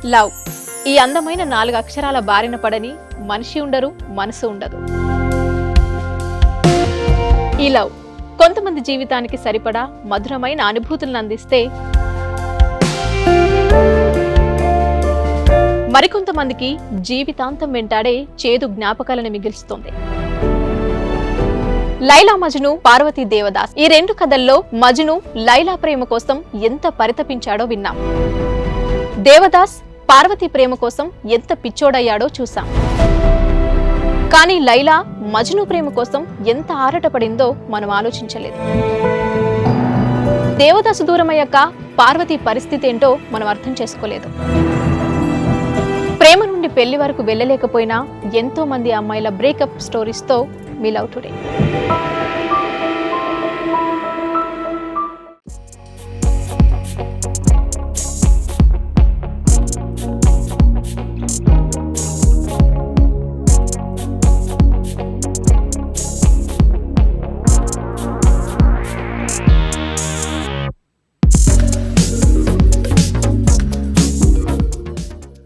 Love ఈ అందమైన 4 అక్షరాల బారిన పడని మనిషి ఉండరు, మనసు ఉండదు. ఈ లవ్ కొంతమంది జీవితానికి సరిపడా మధురమైన అనుభూతులను అందిస్తే, మరికొంతమందికి జీవితాంతం వెంటాడే చేదు జ్ఞాపకాలను మిగిల్స్తుంది. లైలా మజ్ను, పార్వతీ దేవదాస్ ఈ 2 కథల్లో మజ్ను లైలా ప్రేమ కోసం ఎంత పరితపించాడో విన్నాం. దేవదాస్ పార్వతి ప్రేమ కోసం ఎంత పిచ్చోడయ్యాడో చూసాం. కానీ లైలా మజ్ను ప్రేమ కోసం ఎంత ఆరాటపడిందో మనం ఆలోచించలేదు. దేవదాసు దూరమయ్యాక పార్వతి పరిస్థితి ఏంటో మనం అర్థం చేసుకోలేదు. ప్రేమ నుండి పెళ్లి వరకు వెళ్ళలేకపోయినా ఎంతో మంది అమ్మాయిల బ్రేకప్ స్టోరీస్తో మీ లవ్ టుడే.